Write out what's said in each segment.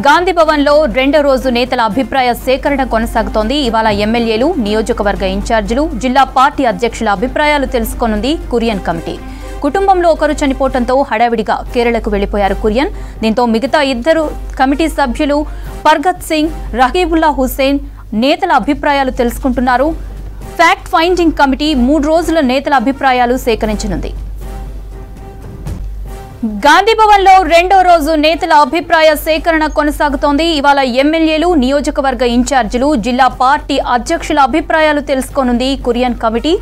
గాంధీ భవన్లో రెండో రోజు నేతల అభిప్రాయ సేకరణ కొనసాగుతోంది. ఇవాళ ఎమ్మెల్యేలు, నియోజకవర్గ ఇన్ఛార్జీలు, జిల్లా పార్టీ అధ్యక్షుల అభిప్రాయాలు తెలుసుకోనుంది కురియన్ కమిటీ. కుటుంబంలో ఒకరు చనిపోవడంతో హడావిడిగా కేరళకు వెళ్లిపోయారు కురియన్. దీంతో మిగతా ఇద్దరు కమిటీ సభ్యులు పర్గత్ సింగ్, రహీబుల్లా హుస్సేన్ నేతల అభిప్రాయాలు తెలుసుకుంటున్నారు. ఫ్యాక్ట్ ఫైండింగ్ కమిటీ 3 రోజుల నేతల అభిప్రాయాలు సేకరించనుంది. గాంధీ భవన్లో రెండో రోజు నేతల అభిప్రాయ సేకరణ కొనసాగుతోంది. ఇవాళ ఎమ్మెల్యేలు, నియోజకవర్గ ఇన్ఛార్జీలు, జిల్లా పార్టీ అధ్యక్షుల అభిప్రాయాలు తెలుసుకోనుంది కురియన్ కమిటీ.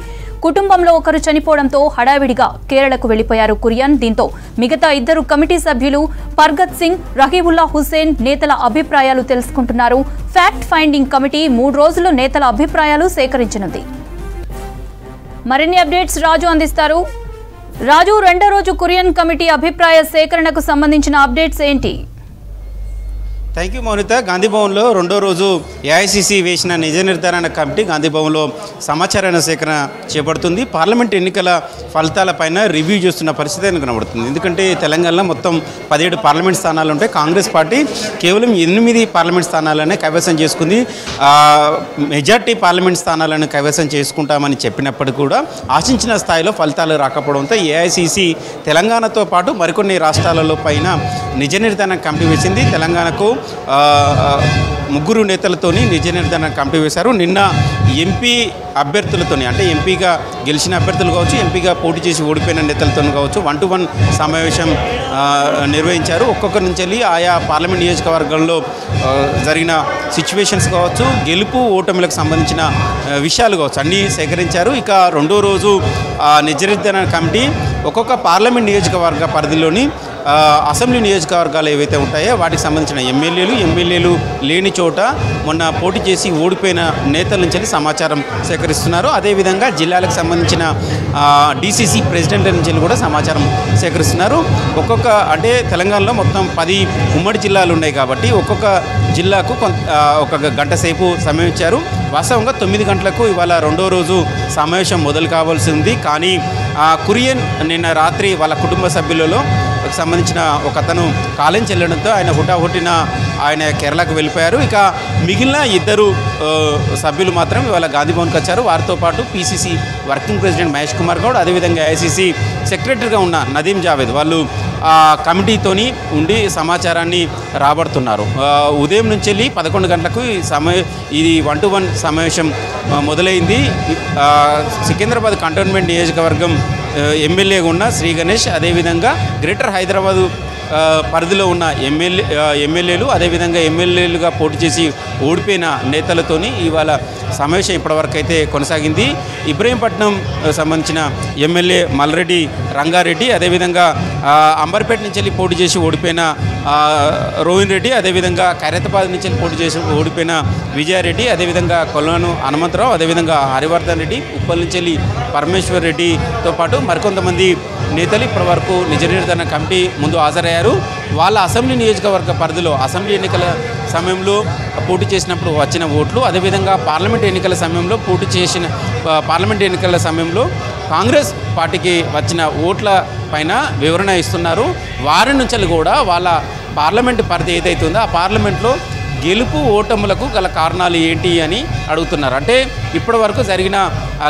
కుటుంబంలో ఒకరు చనిపోవడంతో హడావిడిగా కేరళకు వెళ్లిపోయారు కురియన్. దీంతో మిగతా ఇద్దరు కమిటీ సభ్యులు పర్గత్ సింగ్, రహీబుల్లా హుస్సేన్ నేతల అభిప్రాయాలు తెలుసుకుంటున్నారు. ఫ్యాక్ట్ ఫైండింగ్ కమిటీ 3 రోజులు నేతల అభిప్రాయాలు సేకరించనుంది. మరిన్ని అప్డేట్స్ రాజు అందిస్తారు. రాజు, రెండో రోజు కురియన్ కమిటీ అభిప్రాయ సేకరణకు సంబంధించిన అప్డేట్స్ ఏంటి? Thank you Mounitha. గాంధీ భవన్లో రెండో రోజు ఏఐసిసి వేసిన నిజ నిర్ధారణ కమిటీ గాంధీ భవన్లో సమాచారాన్ని సేకరణ చేపడుతుంది. పార్లమెంట్ ఎన్నికల ఫలితాలపైన రివ్యూ చేస్తున్న పరిస్థితి కనబడుతుంది. ఎందుకంటే తెలంగాణలో మొత్తం 17 పార్లమెంట్ స్థానాలు ఉంటాయి. కాంగ్రెస్ పార్టీ కేవలం 8 పార్లమెంట్ స్థానాలనే కైవసం చేసుకుంది. మెజార్టీ పార్లమెంట్ స్థానాలను కైవసం చేసుకుంటామని చెప్పినప్పటికీ కూడా ఆశించిన స్థాయిలో ఫలితాలు రాకపోవడంతో ఏఐసిసి తెలంగాణతో పాటు మరికొన్ని రాష్ట్రాలలో పైన నిజ నిర్ధారణ కమిటీ వేసింది. తెలంగాణకు 3 నేతలతోని నిజ నిర్ధారణ కమిటీ వేశారు. నిన్న ఎంపీ అభ్యర్థులతోని, అంటే ఎంపీగా గెలిచిన అభ్యర్థులు కావచ్చు, ఎంపీగా పోటీ చేసి ఓడిపోయిన నేతలతో కావచ్చు 1-to-1 సమావేశం నిర్వహించారు. ఒక్కొక్కరి నుంచి వెళ్ళి ఆయా పార్లమెంట్ నియోజకవర్గంలో జరిగిన సిచ్యువేషన్స్ కావచ్చు, గెలుపు ఓటమిలకు సంబంధించిన విషయాలు కావచ్చు అన్నీ సేకరించారు. ఇక రెండో రోజు నిజ నిర్ధారణ కమిటీ ఒక్కొక్క పార్లమెంట్ నియోజకవర్గ పరిధిలోని అసెంబ్లీ నియోజకవర్గాలు ఏవైతే ఉంటాయో వాటికి సంబంధించిన ఎమ్మెల్యేలు లేని చోట మొన్న పోటీ చేసి ఓడిపోయిన నేతల నుంచి సమాచారం సేకరిస్తున్నారు. అదేవిధంగా జిల్లాలకు సంబంధించిన డిసిసి ప్రెసిడెంట్ నుంచి కూడా సమాచారం సేకరిస్తున్నారు. అంటే తెలంగాణలో మొత్తం 10 ఉమ్మడి జిల్లాలు ఉన్నాయి కాబట్టి ఒక్కొక్క జిల్లాకు ఒక గంట సేపు సమయం ఇచ్చారు. వాస్తవంగా 9 గంటలకు ఇవాళ రెండో రోజు సమావేశం మొదలు కావాల్సి ఉంది. కానీ కురియన్ నిన్న రాత్రి వాళ్ళ కుటుంబ సభ్యులలో సంబంధించిన ఒక అతను కాలేం చెల్లడంతో ఆయన హుటాహుటిన ఆయన కేరళకు వెళ్ళిపోయారు. ఇక మిగిలిన 2 సభ్యులు మాత్రం ఇవాళ గాంధీ భవన్కి వచ్చారు. వారితో పాటు PCC working president Mahesh Kumar Goud, అదేవిధంగా ఏఐసిసి సెక్రటరీగా ఉన్న నదీం జావేద్ వాళ్ళు కమిటీతోని ఉండి సమాచారాన్ని రాబడుతున్నారు. ఉదయం నుంచి వెళ్ళి 11 గంటలకు ఇది 1-to-1 సమావేశం మొదలైంది. సికింద్రాబాద్ కంటోన్మెంట్ నియోజకవర్గం ఎమ్మెల్యేగా ఉన్న శ్రీ గణేష్, అదేవిధంగా గ్రేటర్ హైదరాబాదు పరిధిలో ఉన్న ఎమ్మెల్యేలు, అదేవిధంగా ఎమ్మెల్యేలుగా పోటీ చేసి ఓడిపోయిన నేతలతోని ఇవాళ సమావేశం ఇప్పటివరకు అయితే కొనసాగింది. ఇబ్రహీంపట్నం సంబంధించిన ఎమ్మెల్యే మల్రెడ్డి రంగారెడ్డి, అదేవిధంగా అంబర్పేట నుంచి వెళ్ళి పోటీ చేసి ఓడిపోయిన రోహిన్ రెడ్డి, అదేవిధంగా ఖైరతాబాద్ నుంచి వెళ్ళి పోటీ చేసి ఓడిపోయిన విజయారెడ్డి, అదేవిధంగా కొల్లాను హనుమంతరావు, అదేవిధంగా హరివర్ధన్ రెడ్డి, ఉప్పల్ నుంచి వెళ్ళి పరమేశ్వర్ రెడ్డితో పాటు మరికొంతమంది నేతలు ఇప్పటివరకు నిజ నిర్ధారణ కమిటీ ముందు హాజరయ్యారు. వాళ్ళ అసెంబ్లీ నియోజకవర్గ పరిధిలో అసెంబ్లీ ఎన్నికల సమయంలో పోటీ చేసినప్పుడు వచ్చిన ఓట్లు, అదేవిధంగా పార్లమెంట్ ఎన్నికల సమయంలో కాంగ్రెస్ పార్టీకి వచ్చిన ఓట్ల పైన వివరణ ఇస్తున్నారు. వారి నుంచి కూడా వాళ్ళ పార్లమెంటు పరిధి ఏదైతే ఉందో ఆ పార్లమెంట్లో గెలుపు ఓటములకు గల కారణాలు ఏంటి అని అడుగుతున్నారు. అంటే ఇప్పటి వరకు జరిగిన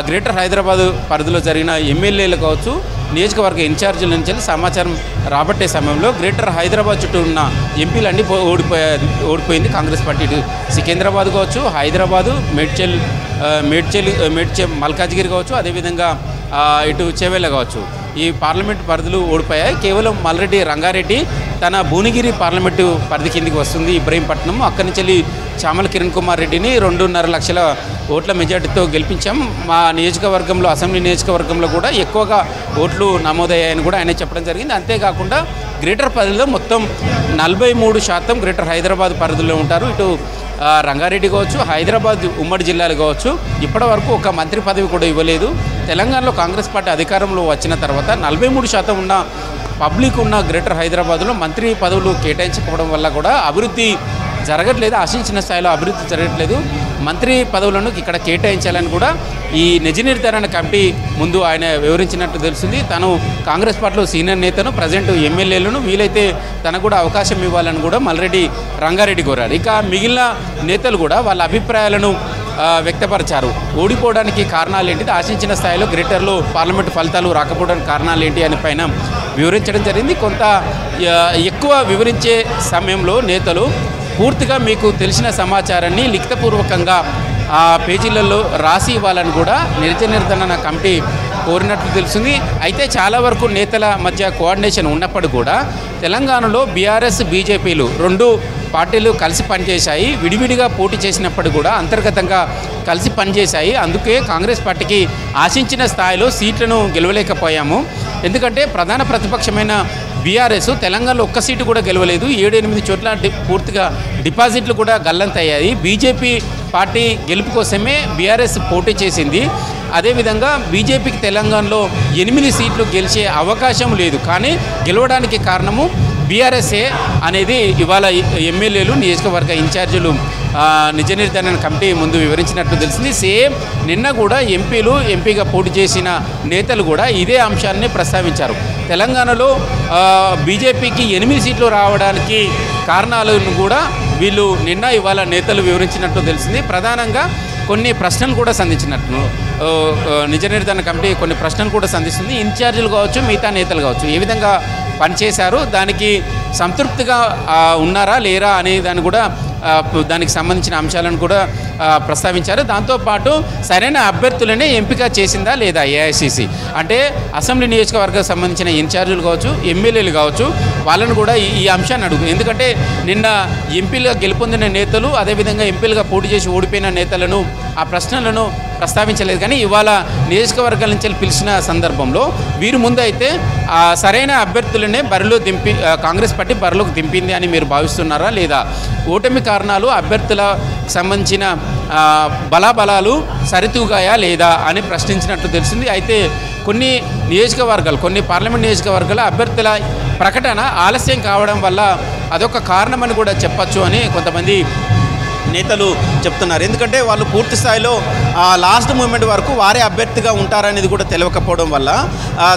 గ్రేటర్ హైదరాబాద్ పరిధిలో జరిగిన ఎమ్మెల్యేలు కావచ్చు, నియోజకవర్గ ఇన్ఛార్జీల నుంచి సమాచారం రాబట్టే సమయంలో గ్రేటర్ హైదరాబాద్ చుట్టూ ఉన్న ఎంపీలన్నీ ఓడిపోయింది కాంగ్రెస్ పార్టీ. ఇటు సికింద్రాబాద్ కావచ్చు, హైదరాబాదు, మేడ్చల్ మల్కాజ్గిరి కావచ్చు, అదేవిధంగా ఇటు చేవెళ్ళ కావచ్చు, ఈ పార్లమెంటు పరిధులు ఓడిపోయాయి. కేవలం మల్రెడ్డి రంగారెడ్డి తన భువనగిరి పార్లమెంటు పరిధి కిందికి వస్తుంది ఇబ్రహీంపట్నం. అక్కడి నుంచి వెళ్ళి చామల కిరణ్ కుమార్ రెడ్డిని 2.5 లక్షల ఓట్ల మెజార్టీతో గెలిపించాం. మా నియోజకవర్గంలో, అసెంబ్లీ నియోజకవర్గంలో కూడా ఎక్కువగా ఓట్లు నమోదయ్యాయని కూడా ఆయన చెప్పడం జరిగింది. అంతేకాకుండా గ్రేటర్ పరిధిలో మొత్తం 43% గ్రేటర్ హైదరాబాద్ పరిధిలో ఉంటారు. ఇటు రంగారెడ్డి కావచ్చు, హైదరాబాద్ ఉమ్మడి జిల్లాలు కావచ్చు, ఇప్పటి వరకు ఒక మంత్రి పదవి కూడా ఇవ్వలేదు. తెలంగాణలో కాంగ్రెస్ పార్టీ అధికారంలో వచ్చిన తర్వాత 43% ఉన్న పబ్లిక్ ఉన్న గ్రేటర్ హైదరాబాద్లో మంత్రి పదవులు కేటాయించకపోవడం వల్ల కూడా అభివృద్ధి జరగట్లేదు, ఆశించిన స్థాయిలో అభివృద్ధి జరగట్లేదు. మంత్రి పదవులను ఇక్కడ కేటాయించాలని కూడా ఈ నిజ నిర్ధారణ కమిటీ ముందు ఆయన వివరించినట్టు తెలిసింది. తను కాంగ్రెస్ పార్టీలో సీనియర్ నేతను, ప్రజెంట్ ఎమ్మెల్యేలను వీలైతే తనకు కూడా అవకాశం ఇవ్వాలని కూడా మల్రెడ్డి రంగారెడ్డి కోరారు. ఇక మిగిలిన నేతలు కూడా వాళ్ళ అభిప్రాయాలను వ్యక్తపరిచారు. ఓడిపోవడానికి కారణాలు ఏంటి, ఆశించిన స్థాయిలో గ్రేటర్లో పార్లమెంటు ఫలితాలు రాకపోవడానికి కారణాలు ఏంటి అని పైన వివరించడం జరిగింది. కొంత ఎక్కువ వివరించే సమయంలో నేతలు పూర్తిగా మీకు తెలిసిన సమాచారాన్ని లిఖితపూర్వకంగా ఆ పేజీలలో రాసి ఇవ్వాలని కూడా నిజ నిర్ధారణ కమిటీ కోరినట్లు తెలిసింది. అయితే చాలా వరకు నేతల మధ్య కోఆర్డినేషన్ ఉన్నప్పుడు కూడా తెలంగాణలో బీఆర్ఎస్ బీజేపీలు రెండు పార్టీలు కలిసి పనిచేశాయి. విడివిడిగా పోటీ చేసినప్పుడు కూడా అంతర్గతంగా కలిసి పనిచేశాయి. అందుకే కాంగ్రెస్ పార్టీకి ఆశించిన స్థాయిలో సీట్లను గెలవలేకపోయాము. ఎందుకంటే ప్రధాన ప్రతిపక్షమైన బీఆర్ఎస్ తెలంగాణలో ఒక్క సీటు కూడా గెలవలేదు. 7-8 చోట్ల పూర్తిగా డిపాజిట్లు కూడా గల్లంతయ్యాయి. బీజేపీ పార్టీ గెలుపు కోసమే బీఆర్ఎస్ పోటీ చేసింది. అదేవిధంగా బీజేపీకి తెలంగాణలో 8 సీట్లు గెలిచే అవకాశం లేదు. కానీ గెలవడానికి కారణము బీఆర్ఎస్ఏ అనేది ఇవాళ ఎమ్మెల్యేలు, నియోజకవర్గ ఇన్ఛార్జీలు నిజ నిర్ధారణ కమిటీ ముందు వివరించినట్టు తెలిసింది. సేమ్ నిన్న కూడా ఎంపీగా పోటీ చేసిన నేతలు కూడా ఇదే అంశాన్ని ప్రస్తావించారు. తెలంగాణలో బీజేపీకి 8 సీట్లు రావడానికి కారణాలను కూడా వీళ్ళు నిన్న ఇవాళ నేతలు వివరించినట్టు తెలిసింది. ప్రధానంగా కొన్ని ప్రశ్నలు కూడా సంధించినట్టు నిజ నిర్ధారణ కమిటీ కొన్ని ప్రశ్నలు కూడా సంధిస్తుంది. ఇన్ఛార్జీలు కావచ్చు, మిగతా నేతలు కావచ్చు, ఏ విధంగా పనిచేశారు, దానికి సంతృప్తిగా ఉన్నారా లేరా అనే దానికి సంబంధించిన అంశాలను కూడా ప్రస్తావించారు. దాంతోపాటు సరైన అభ్యర్థులనే ఎంపిక చేసిందా లేదా ఏఐసిసి, అంటే అసెంబ్లీ నియోజకవర్గానికి సంబంధించిన ఇన్ఛార్జీలు కావచ్చు, ఎమ్మెల్యేలు కావచ్చు, వాళ్ళను కూడా ఈ అంశాన్ని అడుగుతుంది. ఎందుకంటే నిన్న ఎంపీలుగా గెలుపొందిన నేతలు, అదేవిధంగా ఎంపీలుగా పోటీ చేసి ఓడిపోయిన నేతలను ఆ ప్రశ్నలను ప్రస్తావించలేదు. కానీ ఇవాళ నియోజకవర్గాల నుంచి పిలిచిన సందర్భంలో వీరు ముందు అయితే సరైన అభ్యర్థులనే కాంగ్రెస్ పార్టీ బరిలోకి దింపింది అని మీరు భావిస్తున్నారా లేదా, ఓటమి కారణాలు అభ్యర్థుల సంబంధించిన బలాబలాలు సరితూగాయా లేదా అని ప్రశ్నించినట్టు తెలిసింది. అయితే కొన్ని పార్లమెంట్ నియోజకవర్గాల అభ్యర్థుల ప్రకటన ఆలస్యం కావడం వల్ల అదొక కారణమని కూడా చెప్పచ్చు అని కొంతమంది నేతలు చెప్తున్నారు. ఎందుకంటే వాళ్ళు పూర్తి స్థాయిలో లాస్ట్ మూమెంట్ వరకు వారే అభ్యర్థిగా ఉంటారనేది కూడా తెలియకపోవడం వల్ల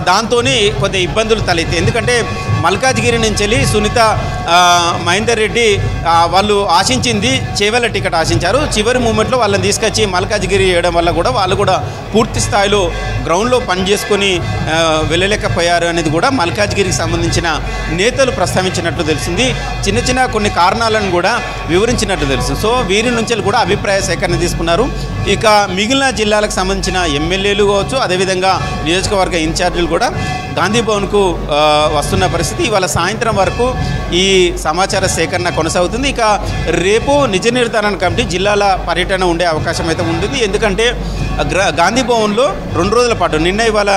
దాంతో కొద్ది ఇబ్బందులు తలెత్తాయి. ఎందుకంటే మల్కాజ్గిరి నుంచి వెళ్ళి సునీత మహేందర్ రెడ్డి వాళ్ళు ఆశించింది చేవెళ్ళ టికెట్ ఆశించారు. చివరి మూమెంట్లో వాళ్ళని తీసుకొచ్చి మల్కాజ్గిరి చేయడం వల్ల కూడా వాళ్ళు కూడా పూర్తి స్థాయిలో గ్రౌండ్లో పనిచేసుకొని వెళ్ళలేకపోయారు అనేది కూడా మల్కాజ్గిరికి సంబంధించిన నేతలు ప్రస్తావించినట్లు తెలిసింది. చిన్న కొన్ని కారణాలను కూడా వివరించినట్టు తెలుసు. సో వీరి నుంచి కూడా అభిప్రాయ సేకరణ తీసుకున్నారు. ఇక మిగిలిన జిల్లాలకు సంబంధించిన ఎమ్మెల్యేలు కావచ్చు, అదేవిధంగా నియోజకవర్గ ఇన్ఛార్జీలు కూడా గాంధీ భవన్కు వస్తున్న పరిస్థితి. ఇవాళ సాయంత్రం వరకు ఈ సమాచార సేకరణ కొనసాగుతుంది. ఇక రేపు నిజ నిర్ధారణ కమిటీ జిల్లాల పర్యటన ఉండే అవకాశం అయితే ఉంటుంది. ఎందుకంటే గాంధీ భవన్లో 2 రోజుల పాటు నిన్న ఇవాళ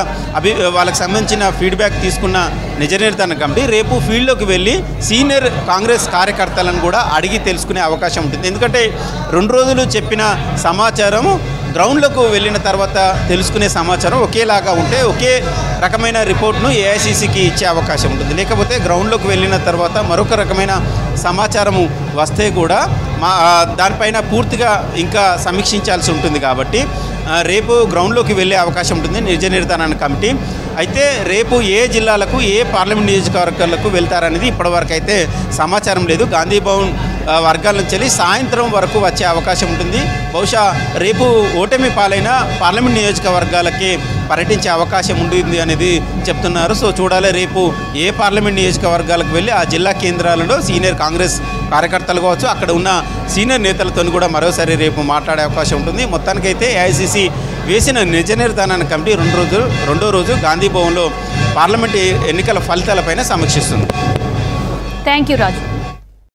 వాళ్ళకి సంబంధించిన ఫీడ్బ్యాక్ తీసుకున్న నిజ నిర్ధారణ కమిటీ రేపు ఫీల్డ్లోకి వెళ్ళి సీనియర్ కాంగ్రెస్ కార్యకర్తలను కూడా అడిగి తెలుసుకునే అవకాశం ఉంటుంది. ఎందుకంటే 2 రోజులు చెప్పిన సమాచారం గ్రౌండ్లకు వెళ్ళిన తర్వాత తెలుసుకునే సమాచారం ఒకేలాగా ఉంటే ఒకే రకమైన రిపోర్ట్ను ఏఐసిసికి ఇచ్చే అవకాశం ఉంటుంది. లేకపోతే గ్రౌండ్లోకి వెళ్ళిన తర్వాత మరొక రకమైన సమాచారము వస్తే కూడా దానిపైన పూర్తిగా ఇంకా సమీక్షించాల్సి ఉంటుంది. కాబట్టి రేపు గ్రౌండ్లోకి వెళ్ళే అవకాశం ఉంటుంది నిజ నిర్ధారణ కమిటీ. అయితే రేపు ఏ జిల్లాలకు, ఏ పార్లమెంట్ నియోజకవర్గాలకు వెళ్తారనేది ఇప్పటివరకు అయితే సమాచారం లేదు. గాంధీ భవన్ వర్గాల నుంచి వెళ్ళి సాయంత్రం వరకు వచ్చే అవకాశం ఉంటుంది. బహుశా రేపు ఓటమి పాలైన పార్లమెంట్ నియోజకవర్గాలకి పర్యటించే అవకాశం ఉంటుంది అనేది చెప్తున్నారు. సో చూడాలి రేపు ఏ పార్లమెంట్ నియోజకవర్గాలకు వెళ్ళి ఆ జిల్లా కేంద్రాలలో సీనియర్ కాంగ్రెస్ కార్యకర్తలు కావచ్చు, అక్కడ ఉన్న సీనియర్ నేతలతో కూడా మరోసారి రేపు మాట్లాడే అవకాశం ఉంటుంది. మొత్తానికైతే ఏఐసిసి వేసిన నిజ నిర్ధారణ కమిటీ రెండో రోజు గాంధీ భవన్లో పార్లమెంట్ ఎన్నికల ఫలితాలపైన సమీక్షిస్తుంది. Thank you Raju.